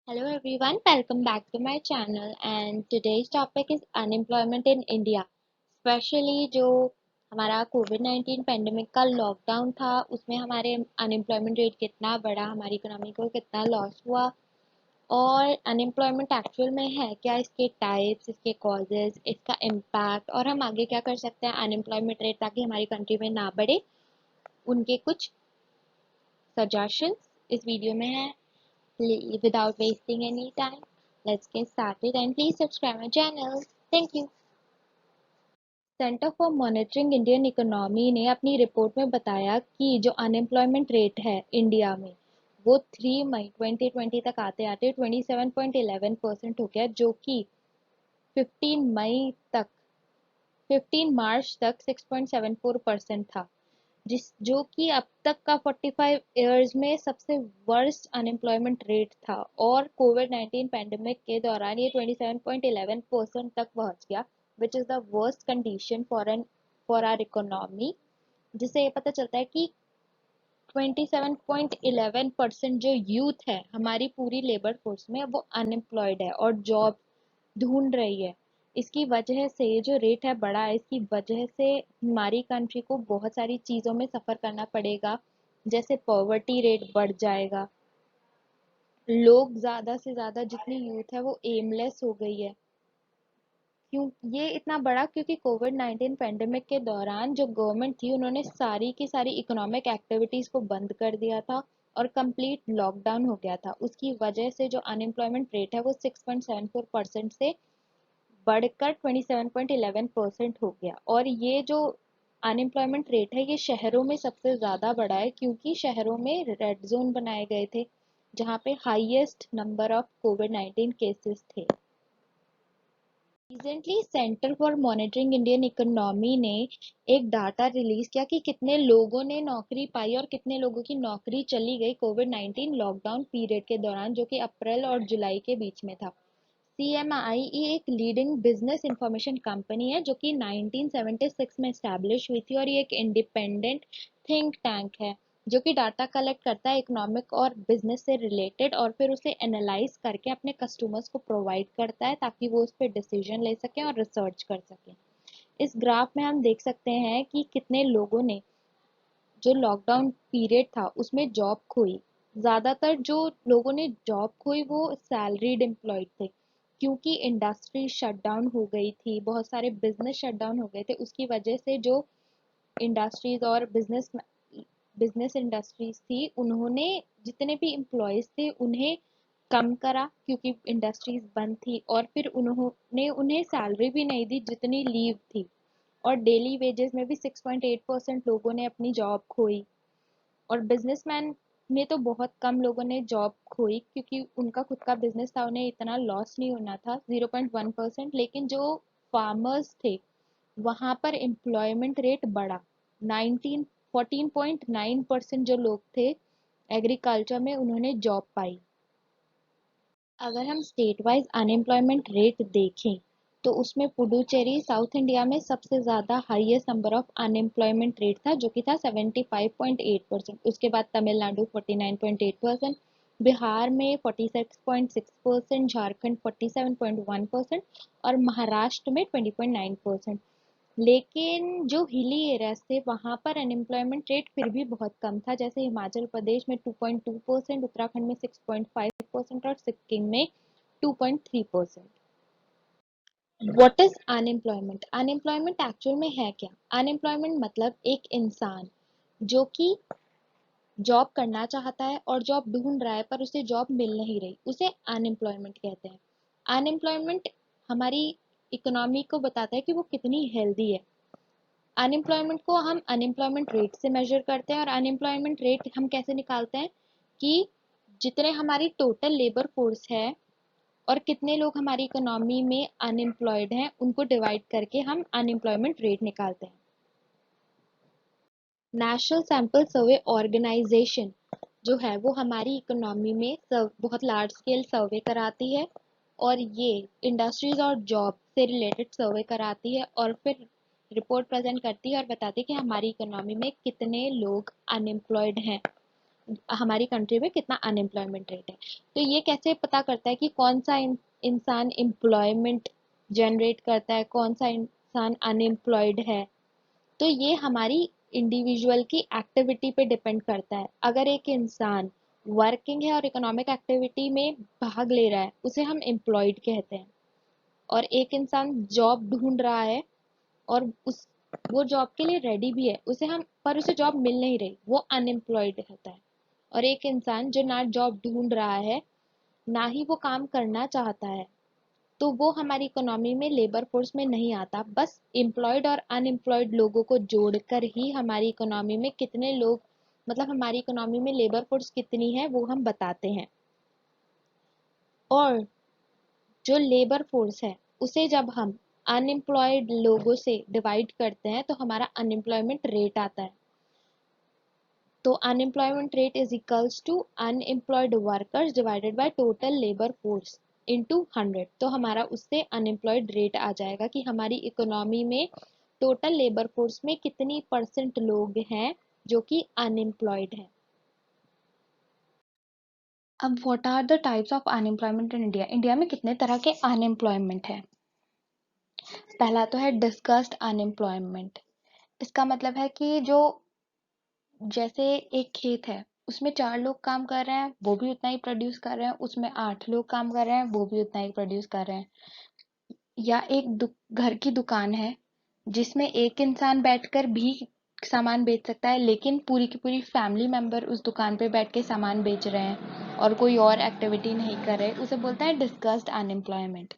Hello everyone, welcome back to my channel and today's topic is unemployment in India. Especially जो हमारा कोविड-19 pandemic का lockdown था उसमें हमारे अनएम्प्लॉयमेंट रेट कितना बढ़ा, हमारी इकोनॉमी को कितना लॉस हुआ और अनएम्प्लॉयमेंट एक्चुअल में है क्या, इसके टाइप्स, इसके कॉजेज, इसका इम्पैक्ट और हम आगे क्या कर सकते हैं अनएम्प्लॉयमेंट रेट ताकि हमारी कंट्री में ना बढ़े, उनके कुछ सजेशंस इस वीडियो में है। Without wasting any time, let's get started and please subscribe my channel. Thank you. Centre for monitoring Indian economy ने अपनी रिपोर्ट में बताया कि जो अनएम्प्लॉयमेंट रेट है इंडिया में वो 3 मई 2020 तक आते आते 27.11% हो गया, जो कि 15 मई तक 15 मार्च तक 6.74% था, जिस जो कि अब तक का 45 इयर्स में सबसे वर्स्ट अनएम्प्लॉयमेंट रेट था। और कोविड-19 पैंडेमिक के दौरान ये 27.11% तक पहुंच गया, which is the worst condition for our economy. जिससे ये पता चलता है कि 27.11% जो यूथ है हमारी पूरी लेबर फोर्स में वो अनएम्प्लॉयड है और जॉब ढूंढ रही है। इसकी वजह से ये जो रेट है बढ़ा है, इसकी वजह से हमारी कंट्री को बहुत सारी चीज़ों में सफ़र करना पड़ेगा। जैसे पॉवर्टी रेट बढ़ जाएगा, लोग ज़्यादा से ज़्यादा जितनी यूथ है वो एमलेस हो गई है। क्यों ये इतना बड़ा? क्योंकि कोविड-19 पेंडेमिक के दौरान जो गवर्नमेंट थी उन्होंने सारी की सारी इकोनॉमिक एक्टिविटीज़ को बंद कर दिया था और कंप्लीट लॉकडाउन हो गया था। उसकी वजह से जो अनएम्प्लॉयमेंट रेट है वो 6.74% से बढ़कर 27.11% हो गया। और ये जो अनएम्प्लॉयमेंट रेट है ये शहरों में सबसे ज़्यादा बढ़ा है, क्योंकि शहरों में रेड जोन बनाए गए थे जहाँ पे हाईएस्ट नंबर ऑफ कोविड-19 केसेस थे। Recently centre for monitoring Indian economy ने एक डाटा रिलीज किया कि कितने लोगों ने नौकरी पाई और कितने लोगों की नौकरी चली गई कोविड-19 लॉकडाउन पीरियड के दौरान, जो कि अप्रैल और जुलाई के बीच में था। CMIE एक लीडिंग बिजनेस इंफॉर्मेशन कंपनी है जो कि 1976 में स्टैब्लिश हुई थी और ये एक इंडिपेंडेंट थिंक टैंक है जो कि डाटा कलेक्ट करता है इकोनॉमिक और बिजनेस से रिलेटेड और फिर उसे एनालाइज करके अपने कस्टमर्स को प्रोवाइड करता है ताकि वो उस पर डिसीजन ले सकें और रिसर्च कर सकें। इस ग्राफ में हम देख सकते हैं कि कितने लोगों ने जो लॉकडाउन पीरियड था उसमें जॉब खोई। ज़्यादातर जो लोगों ने जॉब खोई वो सैलरीड एम्प्लॉयड थे, क्योंकि इंडस्ट्री शटडाउन हो गई थी, बहुत सारे बिजनेस शटडाउन हो गए थे। उसकी वजह से जो इंडस्ट्रीज और बिजनेस इंडस्ट्रीज थी उन्होंने जितने भी एम्प्लॉयज थे उन्हें कम करा, क्योंकि इंडस्ट्रीज बंद थी। और फिर उन्होंने उन्हें सैलरी भी नहीं दी जितनी लीव थी। और डेली वेजेस में भी 6.8% लोगों ने अपनी जॉब खोई। और बिजनेसमैन ने तो बहुत कम लोगों ने जॉब खोई, क्योंकि उनका खुद का बिजनेस था, उन्हें इतना लॉस नहीं होना था, 0.1%। लेकिन जो फार्मर्स थे वहाँ पर एम्प्लॉयमेंट रेट बढ़ा, 19 14.9% जो लोग थे एग्रीकल्चर में उन्होंने जॉब पाई। अगर हम स्टेट वाइज अनएम्प्लॉयमेंट रेट देखें तो उसमें पुडुचेरी साउथ इंडिया में सबसे ज़्यादा highest number of unemployment rate था, जो कि था 75.8%। उसके बाद तमिलनाडु 49.8%, बिहार में 46.6%, झारखंड 47.1% और महाराष्ट्र में 20.9%। लेकिन जो हिली एरियाज थे वहाँ पर अनएम्प्लॉयमेंट रेट फिर भी बहुत कम था, जैसे हिमाचल प्रदेश में 2.2%, उत्तराखंड में 6.5% और सिक्किम में 2.3%। What is unemployment? Unemployment actual में है क्या? अनएम्प्लॉयमेंट मतलब एक इंसान जो कि जॉब करना चाहता है और जॉब ढूंढ रहा है पर उसे जॉब मिल नहीं रही, उसे अनएम्प्लॉयमेंट कहते हैं। अनएम्प्लॉयमेंट हमारी इकोनॉमी को बताता है कि वो कितनी हेल्दी है। अनएम्प्लॉयमेंट को हम अनएम्प्लॉयमेंट रेट से मेजर करते हैं। और अनएम्प्लॉयमेंट रेट हम कैसे निकालते हैं कि जितने हमारी टोटल लेबर फोर्स है और कितने लोग हमारी इकोनॉमी में अनएम्प्लॉयड हैं उनको डिवाइड करके हम अनएम्प्लॉयमेंट रेट निकालते हैं। नेशनल सैंपल सर्वे ऑर्गेनाइजेशन जो है वो हमारी इकोनॉमी में बहुत लार्ज स्केल सर्वे कराती है और ये इंडस्ट्रीज और जॉब से रिलेटेड सर्वे कराती है और फिर रिपोर्ट प्रेजेंट करती है और बताती है कि हमारी इकोनॉमी में कितने लोग अनएम्प्लॉयड हैं। हमारी कंट्री में कितना अनएम्प्लॉयमेंट रेट है। तो ये कैसे पता करता है कि कौन सा इंसान एम्प्लॉयमेंट जनरेट करता है, कौन सा इंसान अनएम्प्लॉयड है। तो ये हमारी इंडिविजुअल की एक्टिविटी पे डिपेंड करता है। अगर एक इंसान वर्किंग है और इकोनॉमिक एक्टिविटी में भाग ले रहा है, उसे हम एम्प्लॉयड कहते हैं। और एक इंसान जॉब ढूंढ रहा है और उस वो जॉब के लिए रेडी भी है, उसे हम पर उसे जॉब मिल नहीं रही, वो अनएम्प्लॉयड होता है। और एक इंसान जो ना जॉब ढूंढ रहा है, ना ही वो काम करना चाहता है, तो वो हमारी इकोनॉमी में लेबर फोर्स में नहीं आता। बस एम्प्लॉयड और अनएम्प्लॉयड लोगों को जोड़कर ही हमारी इकोनॉमी में कितने लोग, मतलब हमारी इकोनॉमी में लेबर फोर्स कितनी है, वो हम बताते हैं। और जो लेबर फोर्स है, उसे जब हम अनएम्प्लॉयड लोगों से डिवाइड करते हैं तो हमारा अनएम्प्लॉयमेंट रेट आता है। तो unemployment rate is equals to unemployed workers divided by total labour force into 100। तो हमारा उससे अनएम्प्लॉयड रेट आ जाएगा कि हमारी इकोनॉमी में टोटल लेबर फोर्स में कितनी परसेंट लोग हैं जो कि अनएम्प्लॉयड हैं। अब what are the types of unemployment in India. India में कितने तरह के अनएम्प्लॉयमेंट है। पहला तो है डिस्कस्ड अनएम्प्लॉयमेंट। इसका मतलब है कि जो, जैसे एक खेत है, उसमें 4 लोग काम कर रहे हैं, वो भी उतना ही प्रोड्यूस कर रहे हैं, उसमें 8 लोग काम कर रहे हैं, वो भी उतना ही प्रोड्यूस कर रहे हैं। या एक घर की दुकान है जिसमें एक इंसान बैठकर भी सामान बेच सकता है, लेकिन पूरी की पूरी फैमिली मेंबर उस दुकान पे बैठ के सामान बेच रहे हैं और कोई और एक्टिविटी नहीं कर रहे, उसे बोलते हैं डिस्कस्ड अनएम्प्लॉयमेंट।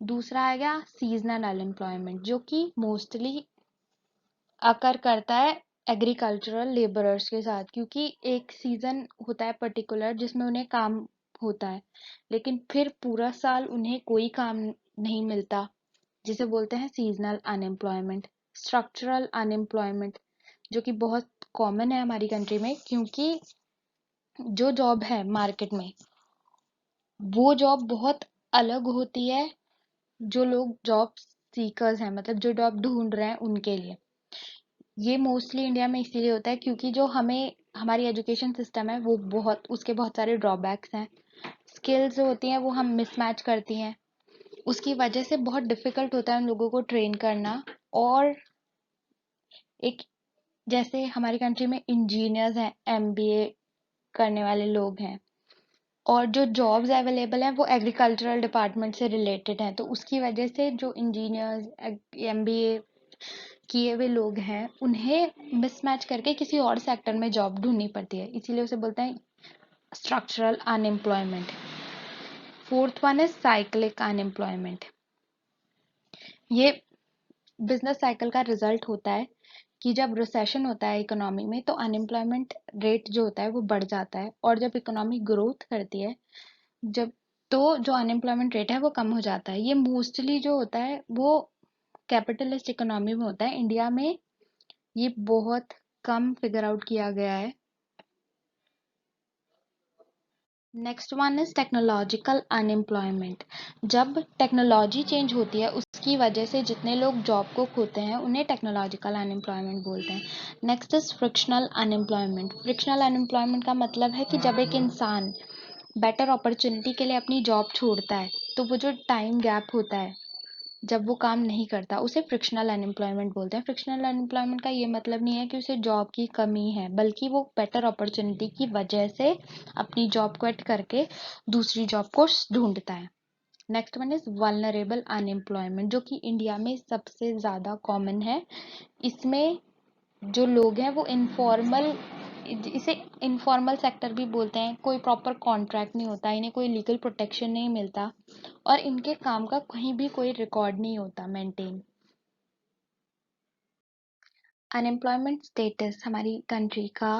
दूसरा आ गया सीजनल अनएम्प्लॉयमेंट, जो कि मोस्टली अकर करता है एग्रीकल्चरल लेबरर्स के साथ, क्योंकि एक सीजन होता है पर्टिकुलर जिसमें उन्हें काम होता है, लेकिन फिर पूरा साल उन्हें कोई काम नहीं मिलता, जिसे बोलते हैं सीजनल अनएम्प्लॉयमेंट। स्ट्रक्चरल अनएम्प्लॉयमेंट, जो कि बहुत कॉमन है हमारी कंट्री में, क्योंकि जो जॉब है मार्केट में, वो जॉब बहुत अलग होती है जो लोग जॉब सीकर्स हैं, मतलब जो जॉब ढूंढ रहे हैं उनके लिए। ये मोस्टली इंडिया में इसीलिए होता है क्योंकि जो हमें हमारी एजुकेशन सिस्टम है वो बहुत, उसके बहुत सारे ड्रॉबैक्स हैं। स्किल्स जो होती हैं वो हम मिसमैच करती हैं, उसकी वजह से बहुत डिफिकल्ट होता है उन लोगों को ट्रेन करना। और एक, जैसे हमारी कंट्री में इंजीनियर्स हैं, एमबीए करने वाले लोग हैं, और जो जॉब्स अवेलेबल हैं वो एग्रीकल्चरल डिपार्टमेंट से रिलेटेड हैं, तो उसकी वजह से जो इंजीनियर्स एमबीए किए हुए लोग हैं उन्हें मिसमैच करके किसी और सेक्टर में जॉब ढूंढनी पड़ती है, इसीलिए उसे बोलते हैं structural unemployment. Fourth one is cyclic unemployment. ये बिजनेस साइकिल का रिजल्ट होता है कि जब रिसेशन होता है इकोनॉमी में तो अनएम्प्लॉयमेंट रेट जो होता है वो बढ़ जाता है, और जब इकोनॉमी ग्रोथ करती है, जब, तो जो अनएम्प्लॉयमेंट रेट है वो कम हो जाता है। ये मोस्टली जो होता है वो कैपिटलिस्ट इकोनॉमी में होता है। इंडिया में ये बहुत कम फिगर आउट किया गया है। Next one is technological unemployment. जब टेक्नोलॉजी चेंज होती है उसकी वजह से जितने लोग जॉब को खोते हैं उन्हें टेक्नोलॉजिकल अनएम्प्लॉयमेंट बोलते हैं। Next is frictional unemployment. Frictional unemployment का मतलब है कि जब एक इंसान बेटर अपॉर्चुनिटी के लिए अपनी जॉब छोड़ता है, तो वो जो टाइम गैप होता है जब वो काम नहीं करता, उसे फ्रिक्शनल अनएम्प्लॉयमेंट बोलते हैं। फ्रिक्शनल अनएम्प्लॉयमेंट का ये मतलब नहीं है कि उसे जॉब की कमी है, बल्कि वो बेटर अपॉर्चुनिटी की वजह से अपनी जॉब क्विट करके दूसरी जॉब को ढूंढता है। Next one is vulnerable unemployment, जो कि इंडिया में सबसे ज़्यादा कॉमन है। इसमें जो लोग हैं वो इनफॉर्मल, इसे इनफॉर्मल सेक्टर भी बोलते हैं, कोई प्रॉपर कॉन्ट्रैक्ट नहीं होता, इन्हें कोई लीगल प्रोटेक्शन नहीं मिलता, और इनके काम का कहीं भी कोई रिकॉर्ड नहीं होता मेंटेन। अनएम्प्लॉयमेंट स्टेटस हमारी कंट्री का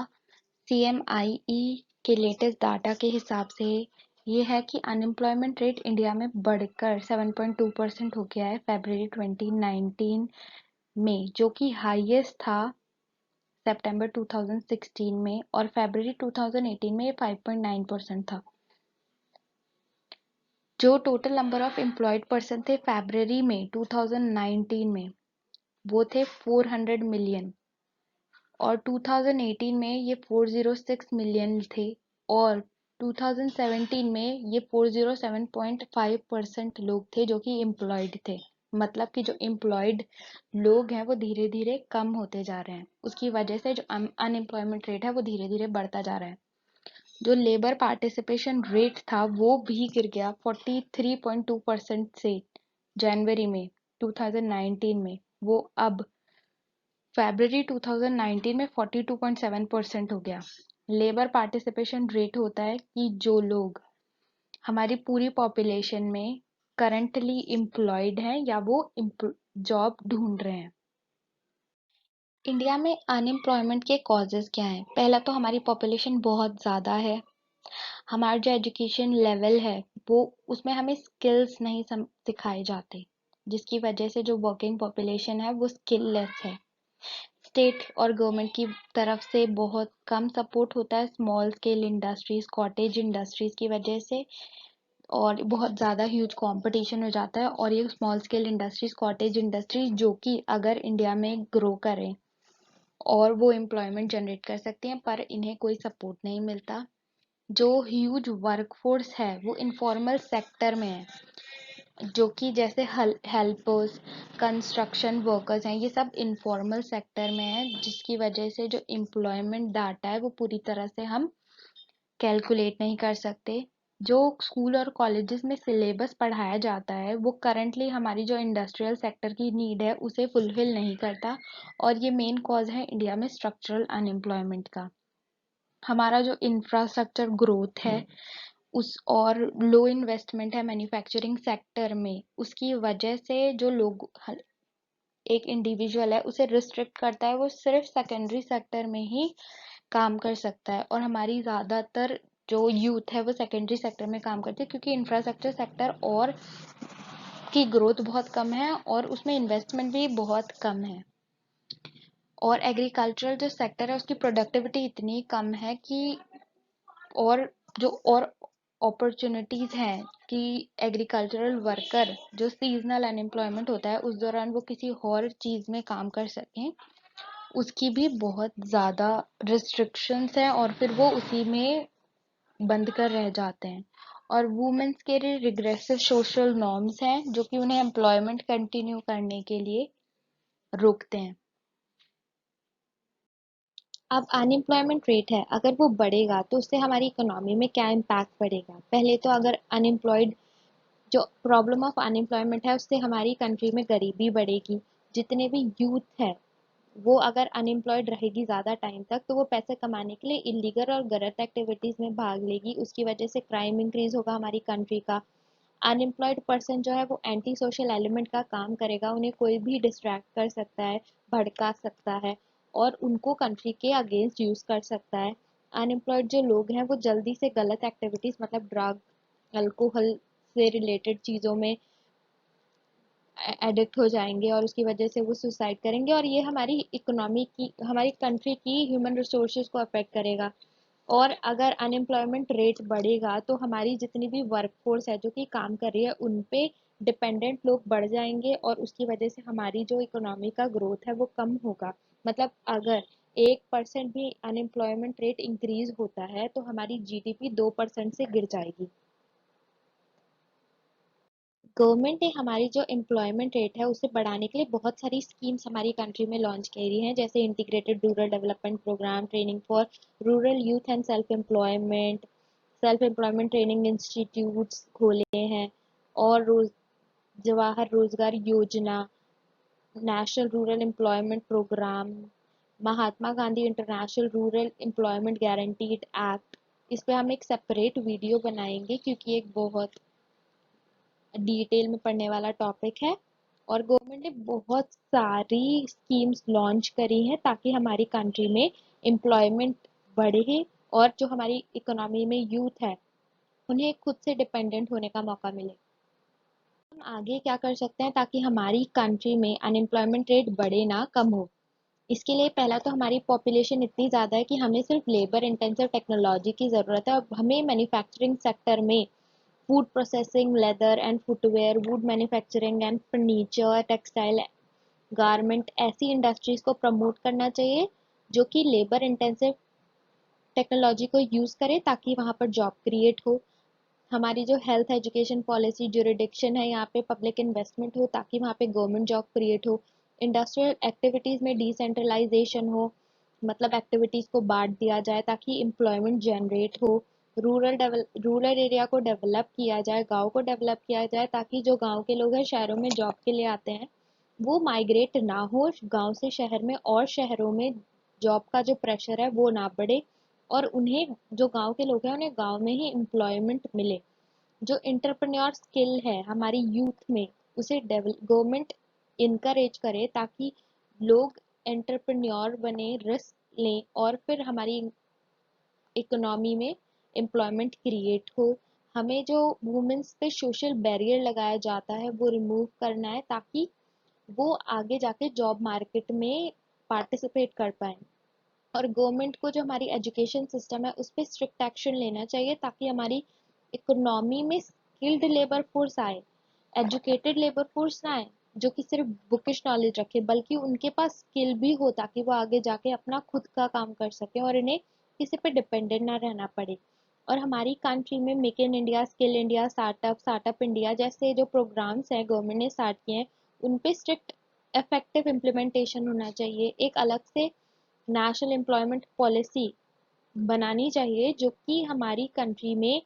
सीएमआईई के लेटेस्ट डाटा के हिसाब से ये है कि अनएम्प्लॉयमेंट रेट इंडिया में बढ़कर 7.2% हो गया है फरवरी 2019 में, जो कि हाईएस्ट था सितंबर 2016 में, और फरवरी 2018 में ये 5.9% था। जो total number of employed person थे फरवरी में 2019 में, वो थे 400 मिलियन, और 2018 में ये 406 मिलियन थे और 2017 में ये 407.5% लोग थे जो कि एम्प्लॉयड थे। मतलब कि जो एम्प्लॉयड लोग हैं वो धीरे धीरे कम होते जा रहे हैं, उसकी वजह से जो अनएम्प्लॉयमेंट रेट है वो धीरे धीरे बढ़ता जा रहा है। जो लेबर पार्टिसिपेशन रेट था वो भी गिर गया 43.2% से जनवरी में 2019 में, वो अब फरवरी 2019 में 42.7% हो गया। लेबर पार्टिसिपेशन रेट होता है कि जो लोग हमारी पूरी पॉपुलेशन में करंटली एम्प्लॉयड हैं या वो जॉब ढूंढ रहे हैं। इंडिया में अनएम्प्लॉयमेंट के कॉजेज क्या हैं? पहला तो हमारी पॉपुलेशन बहुत ज़्यादा है। हमारा जो एजुकेशन लेवल है वो उसमें हमें स्किल्स नहीं सिखाए जाते, जिसकी वजह से जो वर्किंग पॉपुलेशन है वो स्किल लेस है। स्टेट और गवर्नमेंट की तरफ से बहुत कम सपोर्ट होता है small scale industries, cottage industries की वजह से, और बहुत ज़्यादा ह्यूज कंपटीशन हो जाता है। और ये small scale industries, cottage industries जो कि अगर इंडिया में ग्रो करें और वो एम्प्लॉयमेंट जनरेट कर सकती हैं, पर इन्हें कोई सपोर्ट नहीं मिलता। जो ह्यूज वर्कफोर्स है वो इनफॉर्मल सेक्टर में है, जो कि जैसे हेल्पर्स, कंस्ट्रक्शन वर्कर्स हैं, ये सब इनफॉर्मल सेक्टर में है, जिसकी वजह से जो एम्प्लॉयमेंट डाटा है वो पूरी तरह से हम कैलकुलेट नहीं कर सकते। जो स्कूल और कॉलेजेस में सिलेबस पढ़ाया जाता है वो करंटली हमारी जो इंडस्ट्रियल सेक्टर की नीड है उसे फुलफिल नहीं करता, और ये मेन कॉज है इंडिया में स्ट्रक्चरल अनएम्प्लॉयमेंट का। हमारा जो इंफ्रास्ट्रक्चर ग्रोथ है उस और लो इन्वेस्टमेंट है मैन्युफैक्चरिंग सेक्टर में, उसकी वजह से जो लोग एक इंडिविजुअल है उसे रिस्ट्रिक्ट करता है, वो सिर्फ सेकेंडरी सेक्टर में ही काम कर सकता है। और हमारी ज़्यादातर जो यूथ है वो सेकेंडरी सेक्टर में काम करती है, क्योंकि इंफ्रास्ट्रक्चर सेक्टर और की ग्रोथ बहुत कम है और उसमें इन्वेस्टमेंट भी बहुत कम है। और एग्रीकल्चरल जो सेक्टर है उसकी प्रोडक्टिविटी इतनी कम है कि और जो और अपॉर्चुनिटीज हैं कि एग्रीकल्चरल वर्कर जो सीजनल अनएम्प्लॉयमेंट होता है उस दौरान वो किसी और चीज़ में काम कर सकें, उसकी भी बहुत ज़्यादा रिस्ट्रिक्शंस हैं और फिर वो उसी में बंद कर रह जाते हैं। और वुमेन्स के लिए रिग्रेसिव सोशल नॉर्म्स हैं जो कि उन्हें एम्प्लॉयमेंट कंटिन्यू करने के लिए रोकते हैं। अब अनएम्प्लॉयमेंट रेट है, अगर वो बढ़ेगा तो उससे हमारी इकोनॉमी में क्या इम्पैक्ट पड़ेगा? पहले तो अगर अनएम्प्लॉयड जो प्रॉब्लम ऑफ अनएम्प्लॉयमेंट है उससे हमारी कंट्री में गरीबी बढ़ेगी। जितने भी यूथ है वो अगर अनएम्प्लॉयड रहेगी ज़्यादा टाइम तक तो वो पैसे कमाने के लिए इलीगल और गलत एक्टिविटीज़ में भाग लेगी, उसकी वजह से क्राइम इंक्रीज होगा हमारी कंट्री का। अनएम्प्लॉयड पर्सन जो है वो एंटी सोशल एलिमेंट का काम करेगा, उन्हें कोई भी डिस्ट्रैक्ट कर सकता है, भड़का सकता है और उनको कंट्री के अगेंस्ट यूज़ कर सकता है। अनएम्प्लॉयड जो लोग हैं वो जल्दी से गलत एक्टिविटीज़ मतलब ड्रग, अल्कोहल से रिलेटेड चीज़ों में एडिक्ट हो जाएंगे और उसकी वजह से वो सुसाइड करेंगे, और ये हमारी इकोनॉमी की, हमारी कंट्री की ह्यूमन रिसोर्सेज को अफेक्ट करेगा। और अगर अनएम्प्लॉयमेंट रेट बढ़ेगा तो हमारी जितनी भी वर्कफोर्स है जो कि काम कर रही है उन पे डिपेंडेंट लोग बढ़ जाएंगे और उसकी वजह से हमारी जो इकोनॉमी का ग्रोथ है वो कम होगा। मतलब अगर 1% भी अनएम्प्लॉयमेंट रेट इंक्रीज होता है तो हमारी जीडीपी 2% से गिर जाएगी। गवर्नमेंट ने हमारी जो एम्प्लॉयमेंट रेट है उसे बढ़ाने के लिए बहुत सारी स्कीम्स हमारी कंट्री में लॉन्च करी हैं, जैसे integrated rural development programme, training for rural youth and self employment training institutes खोले हैं, और Jawahar Rozgar Yojana, national rural employment programme, Mahatma Gandhi international rural employment guaranteed act. इस पे हम एक सेपरेट वीडियो बनाएंगे क्योंकि एक बहुत डिटेल में पढ़ने वाला टॉपिक है। और गवर्नमेंट ने बहुत सारी स्कीम्स लॉन्च करी हैं ताकि हमारी कंट्री में एम्प्लॉयमेंट बढ़े और जो हमारी इकोनॉमी में यूथ है उन्हें खुद से डिपेंडेंट होने का मौका मिले। हम आगे क्या कर सकते हैं ताकि हमारी कंट्री में अनएम्प्लॉयमेंट रेट बढ़े ना कम हो? इसके लिए पहला तो हमारी पॉपुलेशन इतनी ज़्यादा है कि हमें सिर्फ लेबर इंटेंसिव टेक्नोलॉजी की ज़रूरत है और हमें मैन्युफैक्चरिंग सेक्टर में food processing, leather and footwear, would manufacturing and furniture, textile, garment, ऐसी इंडस्ट्रीज को प्रमोट करना चाहिए जो कि लेबर इंटेंसिव टेक्नोलॉजी को यूज़ करे ताकि वहाँ पर जॉब क्रिएट हो। हमारी जो हेल्थ एजुकेशन पॉलिसी जुरिडिक्शन है, यहाँ पे पब्लिक इन्वेस्टमेंट हो ताकि वहाँ पे गवर्नमेंट जॉब क्रिएट हो। इंडस्ट्रियल एक्टिविटीज़ में डिसेंट्रलाइजेशन हो, मतलब एक्टिविटीज़ को बांट दिया जाए ताकि एम्प्लॉयमेंट जनरेट हो। रूरल एरिया को डेवलप किया जाए, गांव को डेवलप किया जाए ताकि जो गांव के लोग हैं शहरों में जॉब के लिए आते हैं वो माइग्रेट ना हो गांव से शहर में, और शहरों में जॉब का जो प्रेशर है वो ना बढ़े, और उन्हें जो गांव के लोग हैं उन्हें गांव में ही एम्प्लॉयमेंट मिले। जो एंटरप्रेन्योर स्किल है हमारी यूथ में उसे गवर्नमेंट इनकरेज करे ताकि लोग एंटरप्रेन्योर बने, रिस्क लें, और फिर हमारी इकोनॉमी में एम्प्लॉयमेंट क्रिएट हो। हमें जो वुमेन्स पे सोशल बैरियर लगाया जाता है वो रिमूव करना है ताकि वो आगे जाके जॉब मार्केट में पार्टिसिपेट कर पाए। और गवर्नमेंट को जो हमारी एजुकेशन सिस्टम है उस पर स्ट्रिक्ट एक्शन लेना चाहिए ताकि हमारी इकोनॉमी में स्किल्ड लेबर फोर्स आए, एजुकेटेड लेबर फोर्स ना आए जो कि सिर्फ बुकिश नॉलेज रखे, बल्कि उनके पास स्किल भी हो ताकि वो आगे जाके अपना खुद का काम कर सके और इन्हें किसी पे डिपेंडेंट ना रहना पड़े। और हमारी कंट्री में make in India, skill India, startup India जैसे जो प्रोग्राम्स हैं गवर्नमेंट ने स्टार्ट किए हैं उन पे स्ट्रिक्ट इफेक्टिव इम्प्लीमेंटेशन होना चाहिए। एक अलग से नेशनल एम्प्लॉयमेंट पॉलिसी बनानी चाहिए जो कि हमारी कंट्री में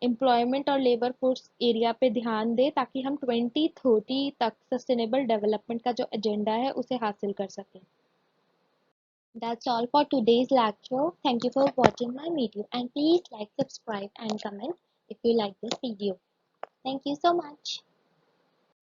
एम्प्लॉयमेंट और लेबर फोर्स एरिया पे ध्यान दे ताकि हम 2030 तक सस्टेनेबल डेवलपमेंट का जो एजेंडा है उसे हासिल कर सकें। That's all for today's lecture. Thank you for watching my video and please like, subscribe and comment if you like this video. Thank you so much.